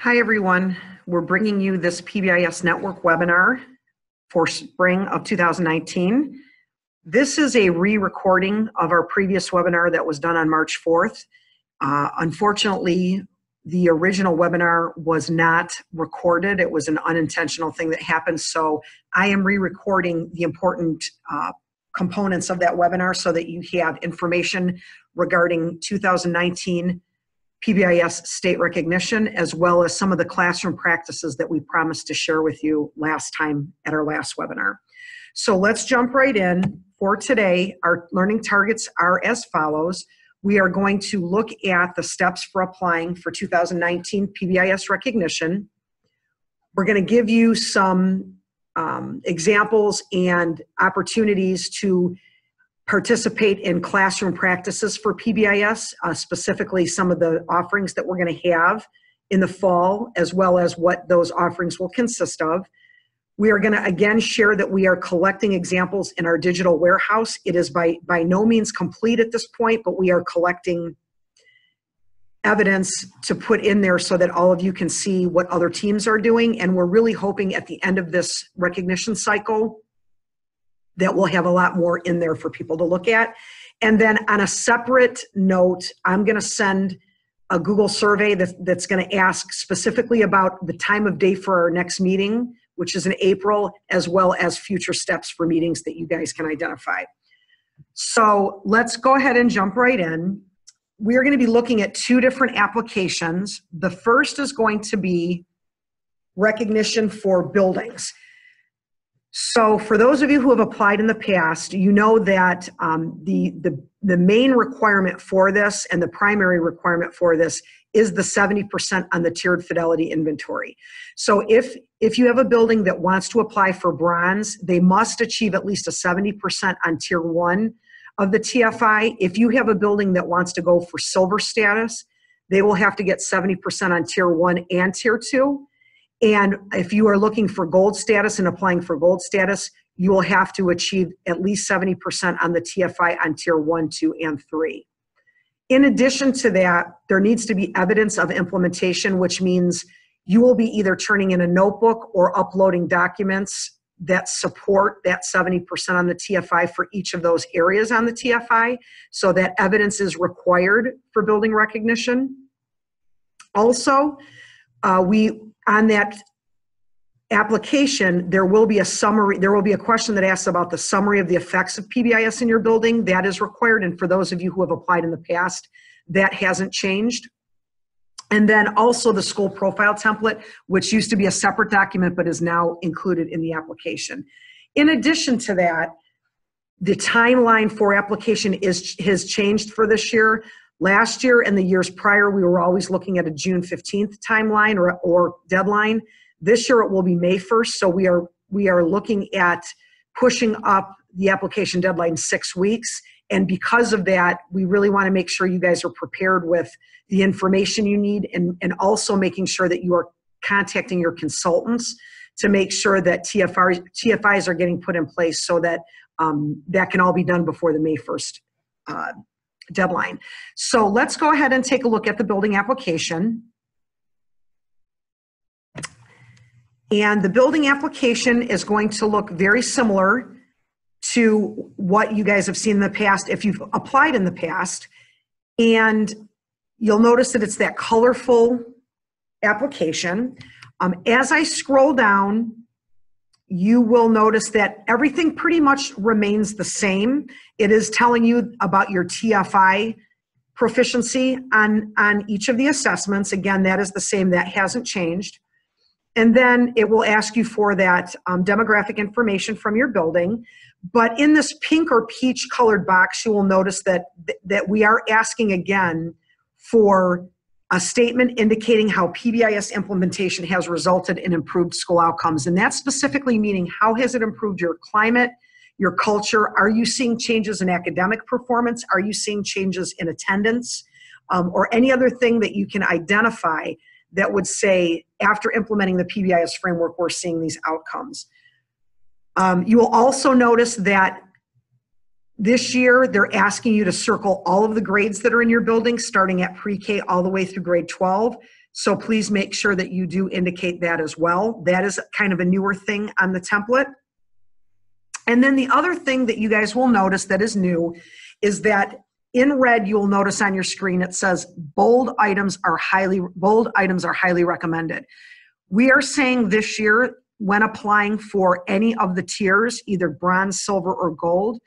Hi, everyone. We're bringing you this PBIS Network webinar for spring of 2019. This is a re-recording of our previous webinar that was done on March 4th. Unfortunately, the original webinar was not recorded. It was an unintentional thing that happened. So I am re-recording the important components of that webinar so that you have information regarding 2019 PBIS state recognition, as well as some of the classroom practices that we promised to share with you last time at our last webinar. So let's jump right in. For today, our learning targets are as follows. We are going to look at the steps for applying for 2019 PBIS recognition. We're going to give you some examples and opportunities to participate in classroom practices for PBIS, specifically some of the offerings that we're going to have in the fall, as well as what those offerings will consist of. We are going to again share that we are collecting examples in our digital warehouse. It is by no means complete at this point, but we are collecting evidence to put in there so that all of you can see what other teams are doing. And we're really hoping at the end of this recognition cycle that we'll have a lot more in there for people to look at. And then on a separate note, I'm going to send a Google survey that's going to ask specifically about the time of day for our next meeting, which is in April, as well as future steps for meetings that you guys can identify. So let's go ahead and jump right in. We're going to be looking at two different applications. The first is going to be recognition for buildings. So for those of you who have applied in the past, you know that the main requirement for this and the primary requirement for this is the 70% on the tiered fidelity inventory. So if you have a building that wants to apply for bronze, they must achieve at least a 70% on tier 1 of the TFI. If you have a building that wants to go for silver status, they will have to get 70% on tier 1 and tier 2. And if you are looking for gold status and applying for gold status, you will have to achieve at least 70% on the TFI on tier 1, 2, and 3. In addition to that, there needs to be evidence of implementation, which means you will be either turning in a notebook or uploading documents that support that 70% on the TFI for each of those areas on the TFI. So that evidence is required for building recognition. Also, on that application, there will be a summary, there will be a question that asks about the summary of the effects of PBIS in your building. That is required, and for those of you who have applied in the past, that hasn't changed. And then also the school profile template, which used to be a separate document but is now included in the application. In addition to that, the timeline for application has changed for this year. Last year and the years prior, we were always looking at a June 15th timeline or deadline. This year it will be May 1st, so we are looking at pushing up the application deadline 6 weeks. And because of that, we really want to make sure you guys are prepared with the information you need and also making sure that you are contacting your consultants to make sure that TFIs are getting put in place so that that can all be done before the May 1st deadline. So let's go ahead and take a look at the building application. And the building application is going to look very similar to what you guys have seen in the past if you've applied in the past. And you'll notice that it's that colorful application. As I scroll down, you will notice that everything pretty much remains the same. It is telling you about your TFI proficiency on each of the assessments. Again, that is the same, that hasn't changed. And then it will ask you for that demographic information from your building. But in this pink or peach colored box, you will notice that we are asking again for a statement indicating how PBIS implementation has resulted in improved school outcomes. And that's specifically meaning how has it improved your climate, your culture? Are you seeing changes in academic performance? Are you seeing changes in attendance? Or any other thing that you can identify that would say, after implementing the PBIS framework, we're seeing these outcomes. You will also notice that This year, they're asking you to circle all of the grades that are in your building, starting at pre-K all the way through grade 12. So please make sure that you do indicate that as well. That is kind of a newer thing on the template. And then the other thing that you guys will notice that is new is that in red, you'll notice on your screen, it says bold items are highly recommended. We are saying this year, when applying for any of the tiers, either bronze, silver, or gold,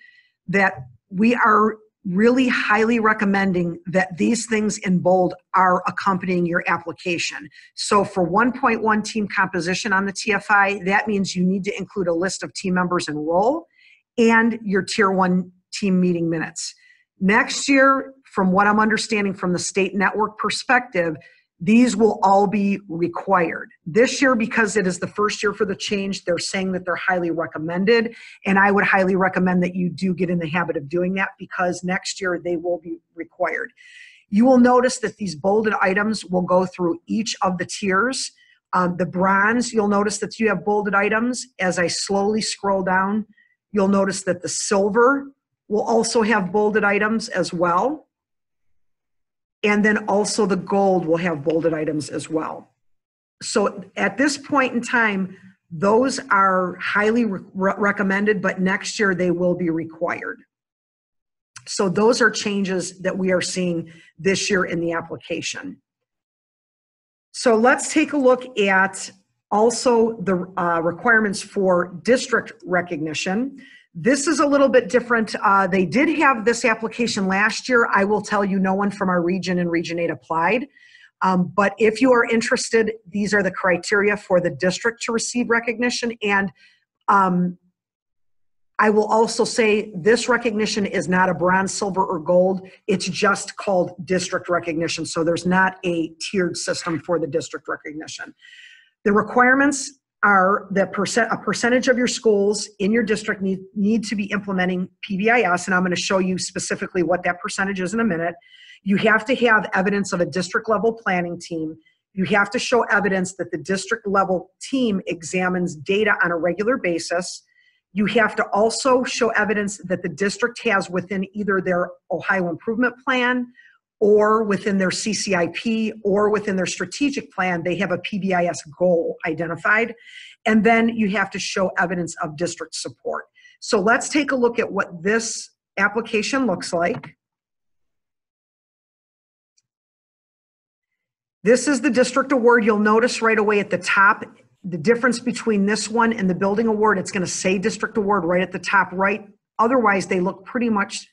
that we are really highly recommending that these things in bold are accompanying your application. So for 1.1 team composition on the TFI, that means you need to include a list of team members in role and your tier 1 team meeting minutes. Next year, from what I'm understanding from the state network perspective, these will all be required. This year, because it is the first year for the change, they're saying that they're highly recommended, and I would highly recommend that you do get in the habit of doing that because next year they will be required. You will notice that these bolded items will go through each of the tiers. The bronze, you'll notice that you have bolded items. As I slowly scroll down, you'll notice that the silver will also have bolded items as well. And then also the gold will have bolded items as well. So at this point in time, those are highly recommended, but next year they will be required. So those are changes that we are seeing this year in the application. So let's take a look at also the requirements for district recognition. This is a little bit different. They did have this application last year. I will tell you no one from our region and Region 8 applied. But if you are interested, these are the criteria for the district to receive recognition. And I will also say this recognition is not a bronze, silver, or gold. It's just called district recognition. So there's not a tiered system for the district recognition. The requirements are that a percentage of your schools in your district need to be implementing PBIS, and I'm going to show you specifically what that percentage is in a minute. You have to have evidence of a district level planning team. You have to show evidence that the district level team examines data on a regular basis. You have to also show evidence that the district has within either their Ohio Improvement Plan or within their CCIP or within their strategic plan, they have a PBIS goal identified. And then you have to show evidence of district support. So let's take a look at what this application looks like. This is the district award. You'll notice right away at the top, the difference between this one and the building award, it's going to say district award right at the top right. Otherwise, they look pretty much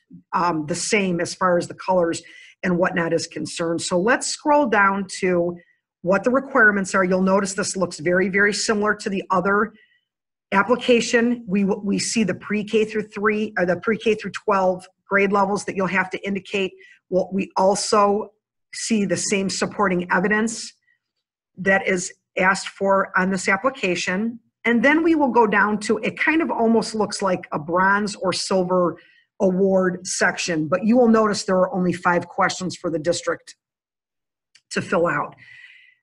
the same as far as the colors and whatnot is concerned. So let's scroll down to what the requirements are. You'll notice this looks very, very similar to the other application. We see the pre-K through 3 or the pre-K through 12 grade levels that you'll have to indicate. Well, we also see the same supporting evidence that is asked for on this application. And then we will go down to, it kind of almost looks like a bronze or silver award section, but you will notice there are only 5 questions for the district to fill out.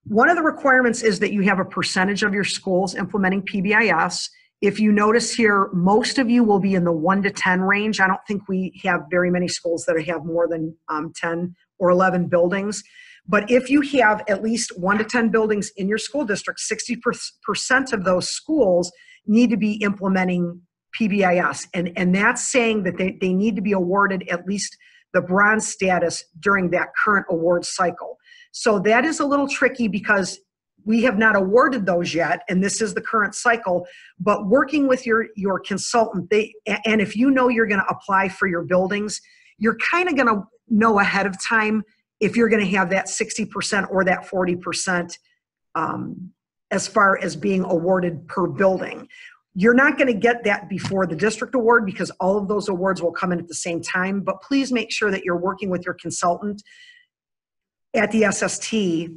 One of the requirements is that you have a percentage of your schools implementing PBIS. If you notice here, most of you will be in the 1 to 10 range. I don't think we have very many schools that have more than 10 or 11 buildings. But if you have at least 1 to 10 buildings in your school district, 60% of those schools need to be implementing PBIS. And that's saying that they need to be awarded at least the bronze status during that current award cycle. So that is a little tricky because we have not awarded those yet, and this is the current cycle. But working with your consultant, and if you know you're going to apply for your buildings, you're kind of going to know ahead of time if you're going to have that 60% or that 40% as far as being awarded per building. You're not going to get that before the district award because all of those awards will come in at the same time, but please make sure that you're working with your consultant at the SST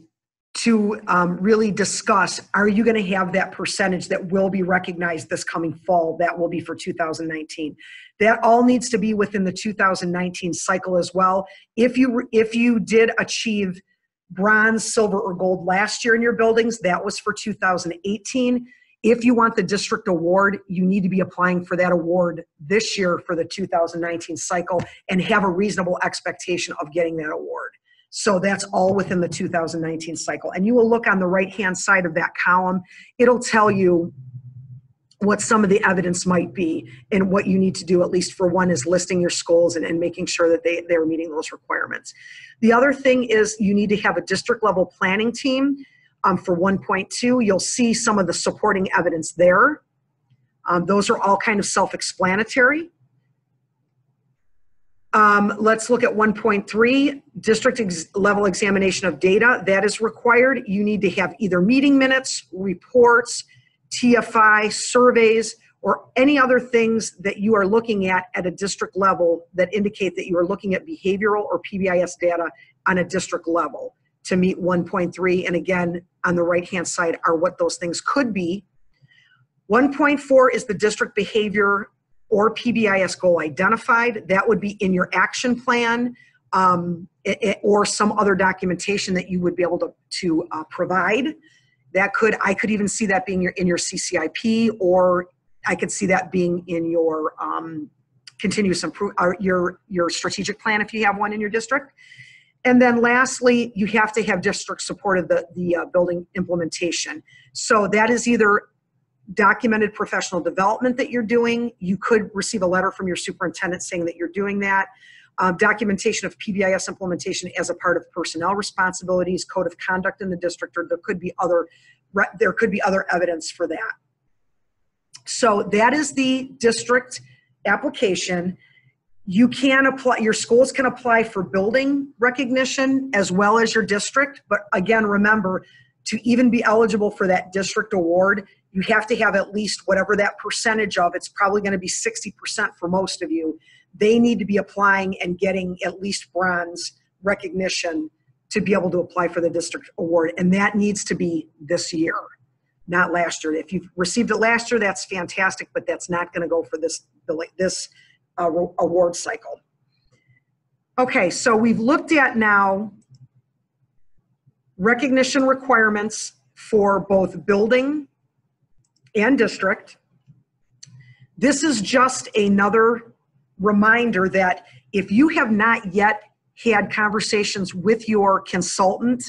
to really discuss, are you going to have that percentage that will be recognized this coming fall? That will be for 2019. That all needs to be within the 2019 cycle as well. If you did achieve bronze, silver, or gold last year in your buildings, that was for 2018. If you want the district award, you need to be applying for that award this year for the 2019 cycle and have a reasonable expectation of getting that award. So that's all within the 2019 cycle. And you will look on the right-hand side of that column. It'll tell you what some of the evidence might be and what you need to do, at least for one, is listing your schools and making sure that they're meeting those requirements. The other thing is you need to have a district level planning team. For 1.2, you'll see some of the supporting evidence there. Those are all kind of self-explanatory. Let's look at 1.3, district level examination of data. That is required. You need to have either meeting minutes, reports, TFI, surveys, or any other things that you are looking at a district level that indicate that you are looking at behavioral or PBIS data on a district level to meet 1.3. And again, on the right-hand side are what those things could be. 1.4 is the district behavior or PBIS goal identified. That would be in your action plan or some other documentation that you would be able to provide. I could even see that being in your CCIP, or I could see that being in your continuous improvement, your strategic plan if you have one in your district. And then lastly, you have to have district support of the building implementation. So that is either documented professional development that you're doing. You could receive a letter from your superintendent saying that you're doing that. Documentation of PBIS implementation as a part of personnel responsibilities, code of conduct in the district, or there could be other evidence for that. So that is the district application. You can apply, your schools can apply for building recognition as well as your district, but again, remember, to even be eligible for that district award, you have to have at least whatever that percentage of, it's probably going to be 60% for most of you. They need to be applying and getting at least bronze recognition to be able to apply for the district award. And that needs to be this year, not last year. If you've received it last year, that's fantastic, but that's not going to go for this award cycle. Okay, so we've looked at now recognition requirements for both building and district. This is just another reminder that if you have not yet had conversations with your consultant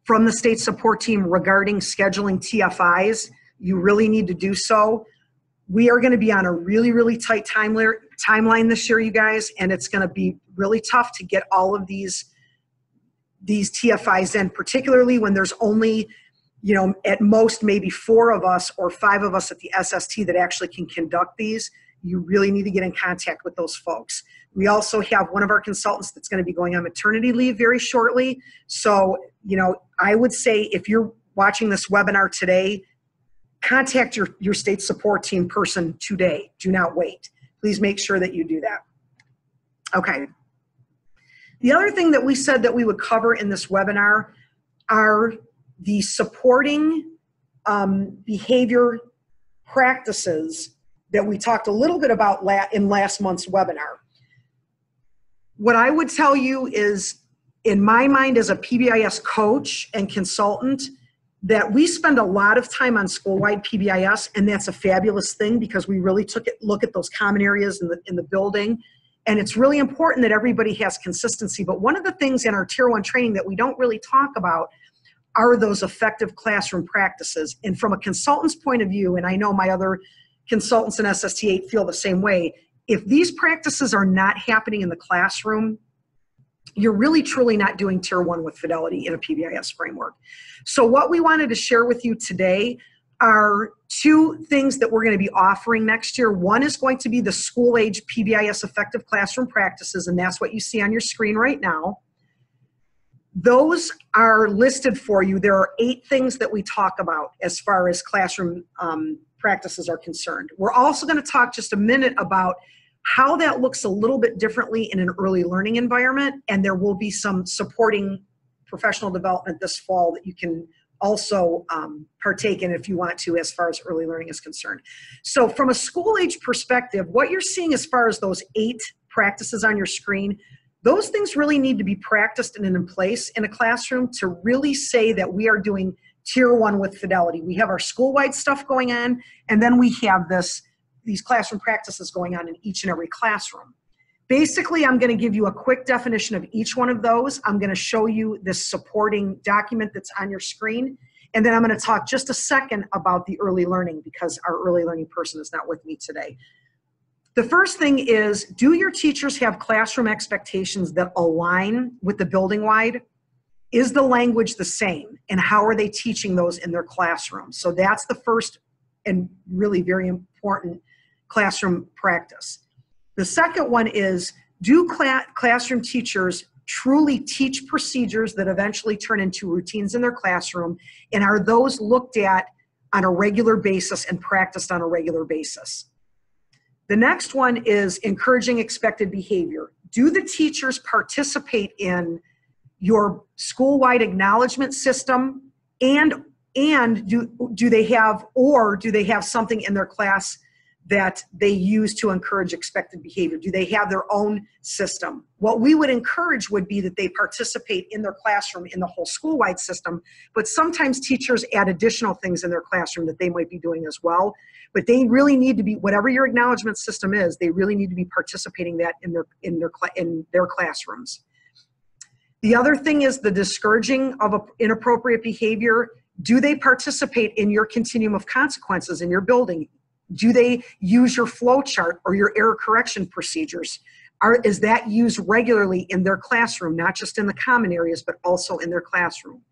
from the state support team regarding scheduling TFIs, you really need to do so. We are going to be on a really, really tight timeline this year, you guys, and it's going to be really tough to get all of these TFIs in, particularly when there's only, at most maybe 4 of us or 5 of us at the SST that actually can conduct these. You really need to get in contact with those folks. We also have one of our consultants that's going to be going on maternity leave very shortly. So, I would say if you're watching this webinar today, contact your state support team person today. Do not wait. Please make sure that you do that. Okay. The other thing that we said that we would cover in this webinar are the supporting behavior practices that we talked a little bit about in last month's webinar. What I would tell you is, in my mind as a PBIS coach and consultant, that we spend a lot of time on school-wide PBIS, and that's a fabulous thing because we really look at those common areas in the building, and it's really important that everybody has consistency. But one of the things in our Tier 1 training that we don't really talk about are those effective classroom practices. And from a consultant's point of view, and I know my other consultants in SST8 feel the same way, if these practices are not happening in the classroom, you're really truly not doing Tier 1 with fidelity in a PBIS framework. So what we wanted to share with you today are 2 things that we're going to be offering next year. One is going to be the school age PBIS effective classroom practices, and that's what you see on your screen right now. Those are listed for you. There are 8 things that we talk about as far as classroom practices are concerned. We're also going to talk just a minute about how that looks a little bit differently in an early learning environment, and there will be some supporting professional development this fall that you can also partake in if you want to as far as early learning is concerned. So from a school age perspective, what you're seeing as far as those 8 practices on your screen, those things really need to be practiced and in place in a classroom to really say that we are doing tier 1 with Fidelity. We have our school-wide stuff going on, and then we have these classroom practices going on in each and every classroom. Basically, I'm going to give you a quick definition of each one of those. I'm going to show you this supporting document that's on your screen. And then I'm going to talk just a second about the early learning, because our early learning person is not with me today. The first thing is, do your teachers have classroom expectations that align with the building-wide? Is the language the same? And how are they teaching those in their classroom? So that's the first and really very important classroom practice. The second one is, do classroom teachers truly teach procedures that eventually turn into routines in their classroom? And are those looked at on a regular basis and practiced on a regular basis? The next one is encouraging expected behavior. Do the teachers participate in your school-wide acknowledgement system, and do they have something in their class that they use to encourage expected behavior? Do they have their own system? What we would encourage would be that they participate in their classroom in the whole school-wide system, but sometimes teachers add additional things in their classroom that they might be doing as well. But they really need to be, whatever your acknowledgement system is, they really need to be participating that in their classrooms. The other thing is the discouraging of inappropriate behavior. Do they participate in your continuum of consequences in your building? Do they use your flow chart or your error correction procedures? Is that used regularly in their classroom, not just in the common areas, but also in their classroom?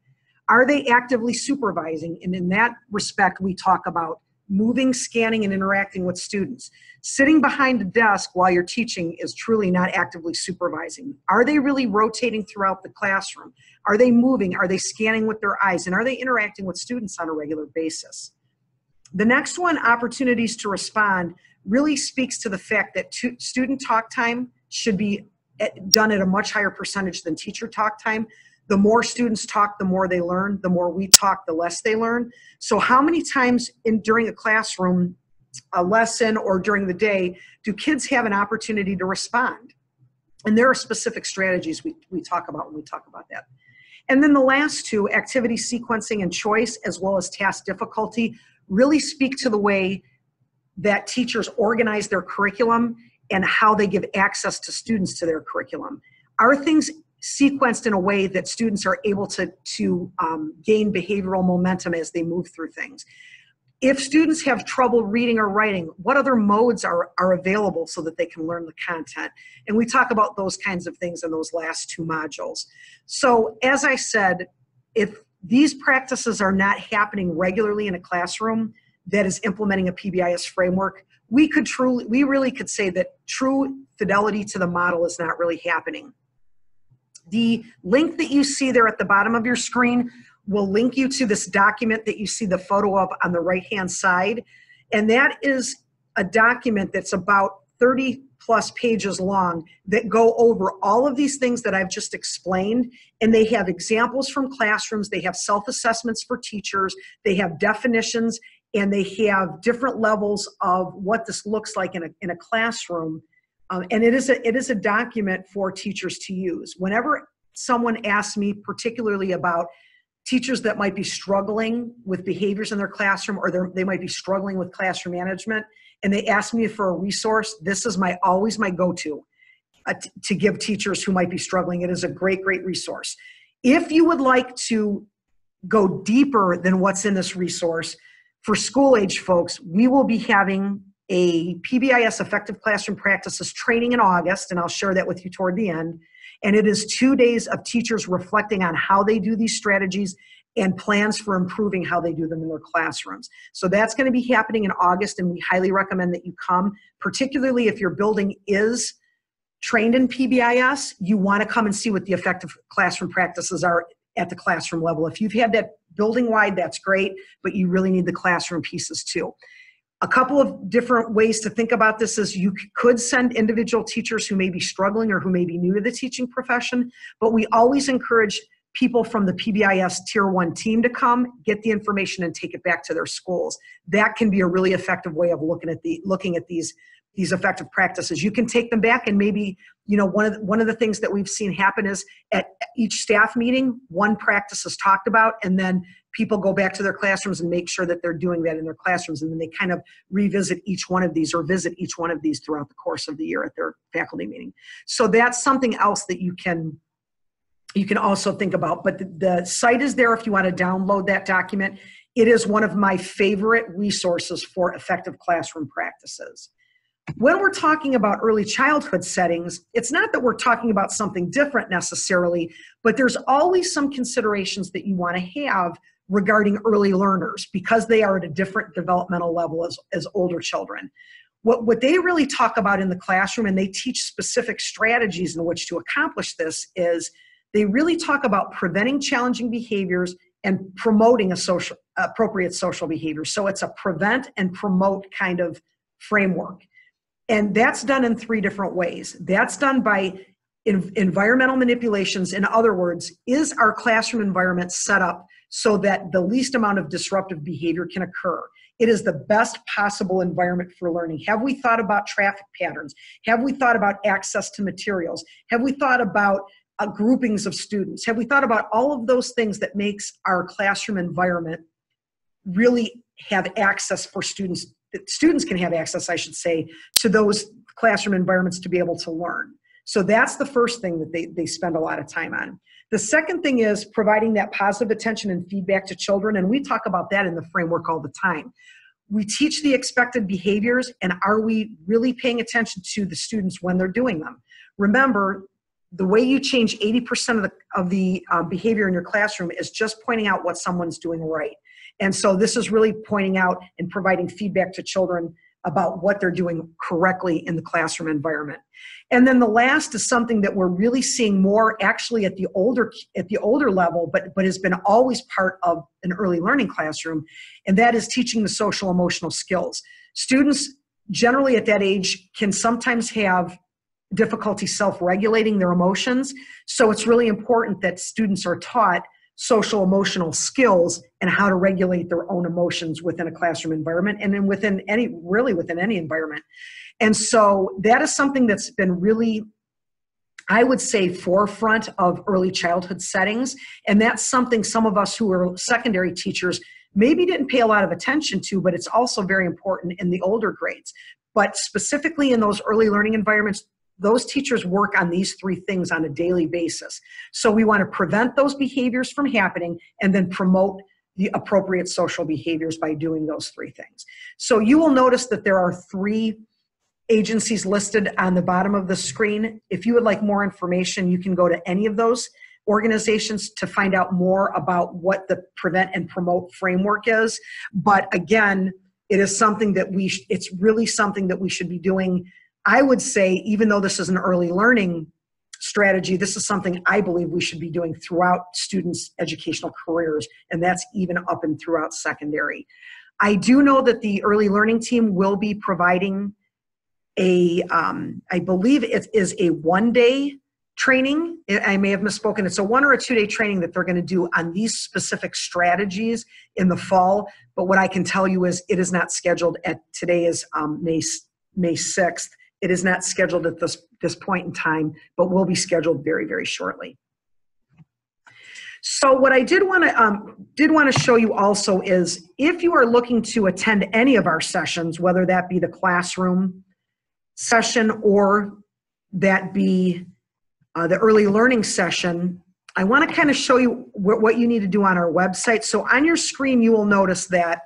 Are they actively supervising? And in that respect, we talk about moving, scanning, and interacting with students. Sitting behind a desk while you're teaching is truly not actively supervising. Are they really rotating throughout the classroom? Are they moving? Are they scanning with their eyes? And are they interacting with students on a regular basis? The next one, opportunities to respond, really speaks to the fact that student talk time should be done at a much higher percentage than teacher talk time. The more students talk, the more they learn. The more we talk, the less they learn. So how many times during a classroom, a lesson, or during the day, do kids have an opportunity to respond? And there are specific strategies we talk about when we talk about that. And then the last two, activity sequencing and choice, as well as task difficulty, really speak to the way that teachers organize their curriculum and how they give access to students to their curriculum. Are things sequenced in a way that students are able to gain behavioral momentum as they move through things? If students have trouble reading or writing, what other modes are available so that they can learn the content? And we talk about those kinds of things in those last two modules. So as I said, if these practices are not happening regularly in a classroom that is implementing a PBIS framework, we really could say that true fidelity to the model is not really happening. The link that you see there at the bottom of your screen will link you to this document that you see the photo of on the right-hand side. And that is a document that's about 30 plus pages long that go over all of these things that I've just explained. And they have examples from classrooms, they have self-assessments for teachers, they have definitions, and they have different levels of what this looks like in a classroom. And it is a document for teachers to use. Whenever someone asks me particularly about teachers that might be struggling with behaviors in their classroom, or they might be struggling with classroom management, and they ask me for a resource, this is always my go-to to give teachers who might be struggling. It is a great, great resource. If you would like to go deeper than what's in this resource, for school-age folks, we will be having a PBIS Effective Classroom Practices training in August, and I'll share that with you toward the end. And it is 2 days of teachers reflecting on how they do these strategies and plans for improving how they do them in their classrooms. So that's going to be happening in August, and we highly recommend that you come, particularly if your building is trained in PBIS. You want to come and see what the effective classroom practices are at the classroom level. If you've had that building-wide, that's great, but you really need the classroom pieces too. A couple of different ways to think about this is you could send individual teachers who may be struggling or who may be new to the teaching profession, but we always encourage people from the PBIS Tier 1 team to come, get the information, and take it back to their schools. That can be a really effective way of looking at these effective practices. You can take them back and maybe one of the things that we've seen happen is at each staff meeting, one practice is talked about, and then people go back to their classrooms and make sure that they're doing that in their classrooms, and then they kind of revisit each one of these or visit each one of these throughout the course of the year at their faculty meeting. So that's something else that you can also think about. But the site is there if you want to download that document. It is one of my favorite resources for effective classroom practices. When we're talking about early childhood settings, it's not that we're talking about something different necessarily, but there's always some considerations that you want to have regarding early learners because they are at a different developmental level as older children. What they really talk about in the classroom, and they teach specific strategies in which to accomplish this, is they really talk about preventing challenging behaviors and promoting appropriate social behavior. So it's a prevent and promote kind of framework. And that's done in 3 different ways. That's done by environmental manipulations. In other words, is our classroom environment set up so that the least amount of disruptive behavior can occur? It is the best possible environment for learning. Have we thought about traffic patterns? Have we thought about access to materials? Have we thought about groupings of students? Have we thought about all of those things that makes our classroom environment really have access for students, that students can have access, I should say, to those classroom environments to be able to learn? So that's the first thing that they spend a lot of time on. The second thing is providing that positive attention and feedback to children, and we talk about that in the framework all the time. We teach the expected behaviors, and are we really paying attention to the students when they're doing them? Remember, the way you change 80% of the behavior in your classroom is just pointing out what someone's doing right. And so this is really pointing out and providing feedback to children about what they're doing correctly in the classroom environment. And then the last is something that we're really seeing more actually at the older level, but has been always part of an early learning classroom, and that is teaching the social emotional skills. Students generally at that age can sometimes have difficulty self-regulating their emotions, so it's really important that students are taught social emotional skills and how to regulate their own emotions within a classroom environment and then within any environment. And so that is something that's been really, I would say, forefront of early childhood settings. And that's something some of us who are secondary teachers maybe didn't pay a lot of attention to, but it's also very important in the older grades. But specifically in those early learning environments, those teachers work on these 3 things on a daily basis. So we want to prevent those behaviors from happening and then promote the appropriate social behaviors by doing those 3 things. So you will notice that there are 3 agencies listed on the bottom of the screen. If you would like more information, you can go to any of those organizations to find out more about what the prevent and promote framework is. But again, it is something that it's really something that we should be doing. I would say, even though this is an early learning strategy, this is something I believe we should be doing throughout students' educational careers, and that's even up and throughout secondary. I do know that the early learning team will be providing I believe it is a 1-day training. I may have misspoken. It's a 1 or a 2-day training that they're going to do on these specific strategies in the fall. But what I can tell you is it is not scheduled today is May 6th. It is not scheduled at this point in time, but will be scheduled very, very shortly. So what I did want to show you also is if you are looking to attend any of our sessions, whether that be the classroom session or that be the early learning session, I want to kind of show you what you need to do on our website. So on your screen, you will notice that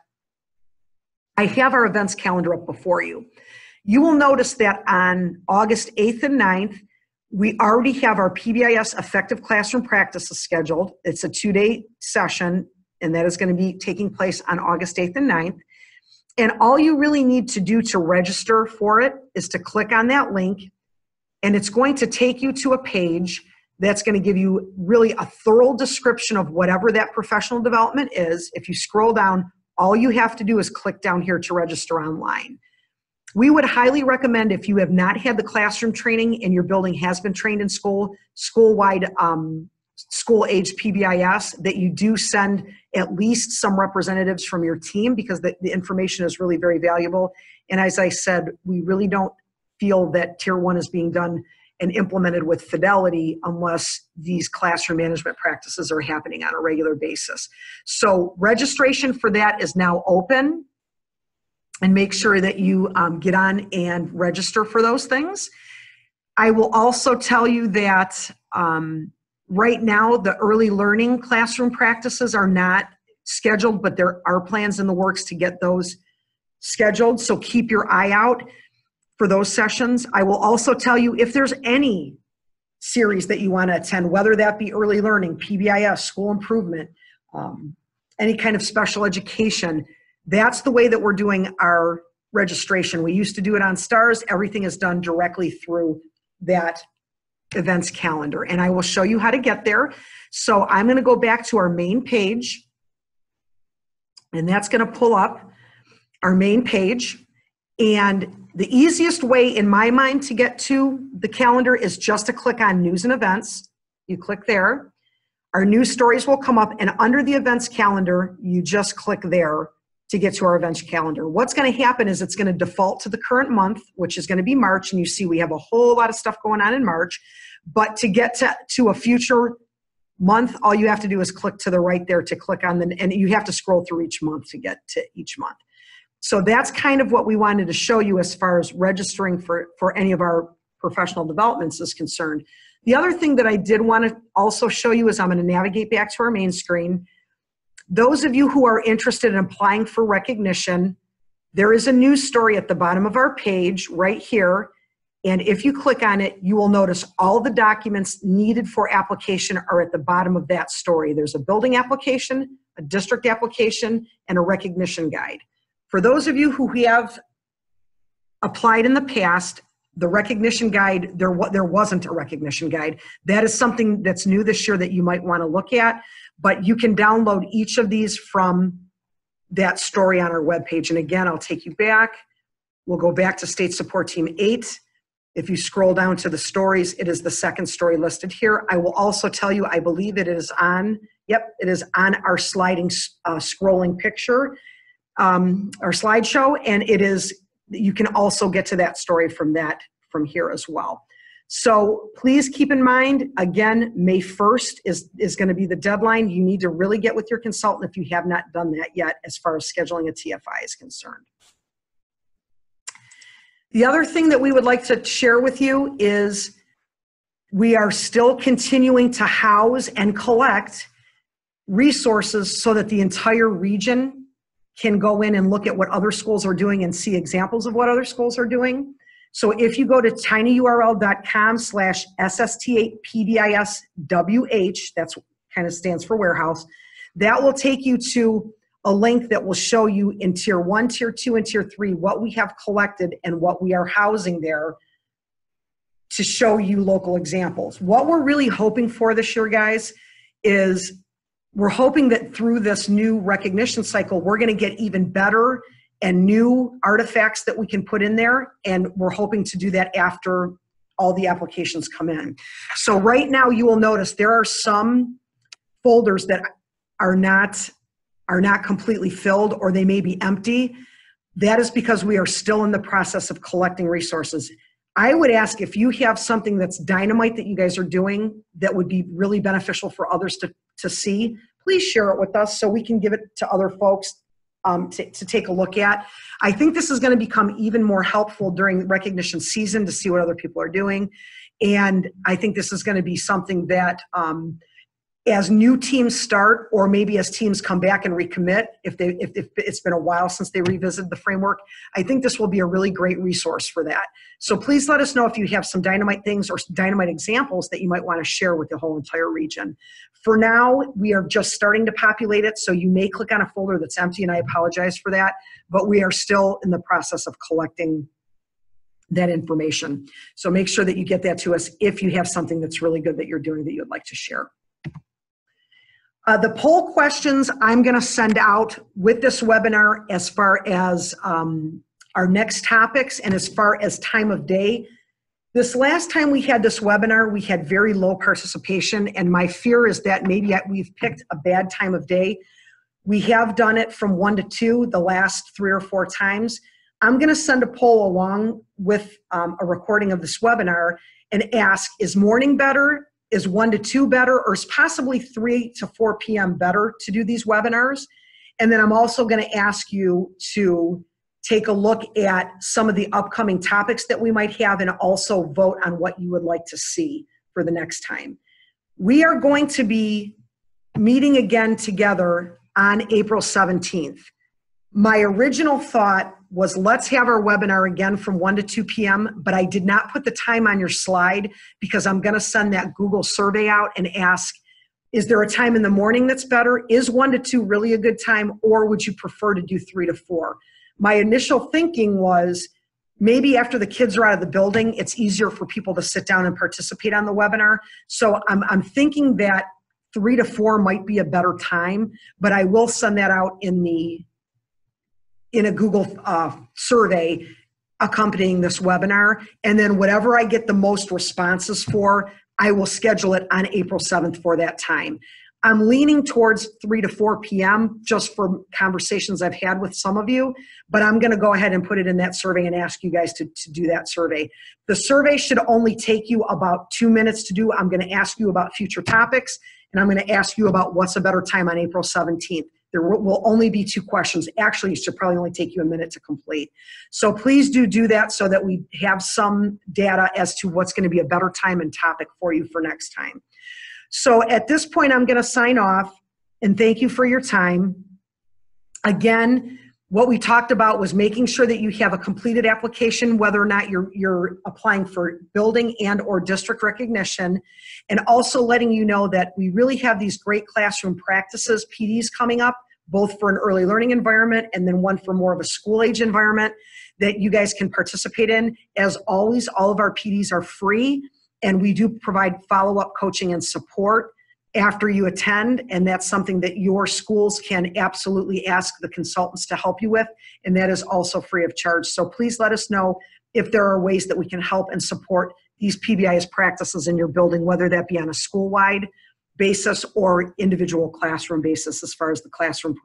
I have our events calendar up before you. You will notice that on August 8th and 9th, we already have our PBIS Effective Classroom Practices scheduled. It's a 2-day session, and that is going to be taking place on August 8th and 9th. And all you really need to do to register for it is to click on that link, and it's going to take you to a page that's going to give you really a thorough description of whatever that professional development is. If you scroll down, all you have to do is click down here to register online. We would highly recommend, if you have not had the classroom training and your building has been trained in school-wide, school-age PBIS, that you do send at least some representatives from your team, because the information is really very valuable. And as I said, we really don't feel that Tier 1 is being done and implemented with fidelity unless these classroom management practices are happening on a regular basis. So registration for that is now open, and make sure that you get on and register for those things. I will also tell you that right now the early learning classroom practices are not scheduled, but there are plans in the works to get those scheduled. So keep your eye out for those sessions. I will also tell you if there's any series that you want to attend, whether that be early learning, PBIS, school improvement, any kind of special education, that's the way that we're doing our registration. We used to do it on STARS. Everything is done directly through that events calendar. And I will show you how to get there. So I'm going to go back to our main page, and that's going to pull up our main page. And the easiest way in my mind to get to the calendar is just to click on news and events. You click there. Our news stories will come up, and under the events calendar, you just click there to get to our events calendar. What's going to happen is it's going to default to the current month, which is going to be March, and you see we have a whole lot of stuff going on in March. But to get to a future month, all you have to do is click to the right there to click on the, and you have to scroll through each month to get to each month. So that's kind of what we wanted to show you as far as registering for any of our professional developments is concerned. The other thing that I did want to also show you is I'm going to navigate back to our main screen. Those of you who are interested in applying for recognition, there is a news story at the bottom of our page right here. And if you click on it, you will notice all the documents needed for application are at the bottom of that story. There's a building application, a district application, and a recognition guide. For those of you who have applied in the past, the recognition guide, there wasn't a recognition guide. That is something that's new this year that you might want to look at, but you can download each of these from that story on our webpage. And again, I'll take you back. We'll go back to State Support Team 8. If you scroll down to the stories, it is the second story listed here. I will also tell you, I believe it is on, yep, it is on our sliding, scrolling picture, our slideshow, and it is, you can also get to that story from here as well. So please keep in mind, again, May 1st is going to be the deadline. You need to really get with your consultant if you have not done that yet as far as scheduling a TFI is concerned. The other thing that we would like to share with you is we are still continuing to house and collect resources so that the entire region can go in and look at what other schools are doing and see examples of what other schools are doing. So if you go to tinyurl.com/SST8PBISWH, that's kind of stands for warehouse, that will take you to a link that will show you in Tier 1, Tier 2, and Tier 3 what we have collected and what we are housing there to show you local examples. What we're really hoping for this year, guys, is we're hoping that through this new recognition cycle, we're going to get even better and new artifacts that we can put in there, and we're hoping to do that after all the applications come in. So right now you will notice there are some folders that are not completely filled, or they may be empty. That is because we are still in the process of collecting resources. I would ask if you have something that's dynamite that you guys are doing that would be really beneficial for others to see, please share it with us so we can give it to other folks to take a look at. I think this is going to become even more helpful during recognition season to see what other people are doing. And I think this is going to be something that as new teams start, or maybe as teams come back and recommit, if it's been a while since they revisited the framework, I think this will be a really great resource for that. So please let us know if you have some dynamite things or dynamite examples that you might want to share with the whole entire region. For now, we are just starting to populate it, so you may click on a folder that's empty, and I apologize for that, but we are still in the process of collecting that information. So make sure that you get that to us if you have something that's really good that you're doing that you'd like to share. The poll questions I'm going to send out with this webinar as far as our next topics and as far as time of day. This last time we had this webinar, we had very low participation, and my fear is that maybe we've picked a bad time of day. We have done it from 1 to 2 the last 3 or 4 times. I'm going to send a poll along with a recording of this webinar, and ask, is morning better? Is 1 to 2 better? Or is possibly 3 to 4 p.m. better to do these webinars? And then I'm also going to ask you to take a look at some of the upcoming topics that we might have and also vote on what you would like to see for the next time. We are going to be meeting again together on April 17th. My original thought was let's have our webinar again from 1 to 2 p.m., but I did not put the time on your slide because I'm going to send that Google survey out and ask, is there a time in the morning that's better? Is 1 to 2 really a good time, or would you prefer to do 3 to 4? My initial thinking was maybe after the kids are out of the building, it's easier for people to sit down and participate on the webinar. So I'm thinking that 3 to 4 might be a better time, but I will send that out in a Google survey accompanying this webinar. And then whatever I get the most responses for, I will schedule it on April 7th for that time. I'm leaning towards 3 to 4 p.m. just for conversations I've had with some of you, but I'm going to go ahead and put it in that survey and ask you guys to do that survey. The survey should only take you about 2 minutes to do. I'm going to ask you about future topics, and I'm going to ask you about what's a better time on April 17th. There will only be 2 questions. Actually, it should probably only take you a minute to complete. So please do that so that we have some data as to what's going to be a better time and topic for you for next time. So at this point, I'm going to sign off and thank you for your time. Again, what we talked about was making sure that you have a completed application, whether or not you're applying for building and or district recognition, and also letting you know that we really have these great classroom practices, PDs coming up, both for an early learning environment and then one for more of a school age environment that you guys can participate in. As always, all of our PDs are free, and we do provide follow-up coaching and support after you attend, and that's something that your schools can absolutely ask the consultants to help you with, and that is also free of charge. So please let us know if there are ways that we can help and support these PBIS practices in your building, whether that be on a school-wide basis or individual classroom basis as far as the classroom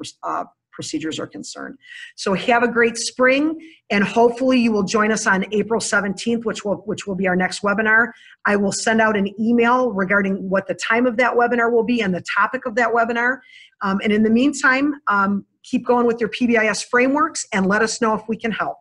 procedures are concerned. So have a great spring, and hopefully you will join us on April 17th, which will be our next webinar. I will send out an email regarding what the time of that webinar will be and the topic of that webinar. And in the meantime, keep going with your PBIS frameworks and let us know if we can help.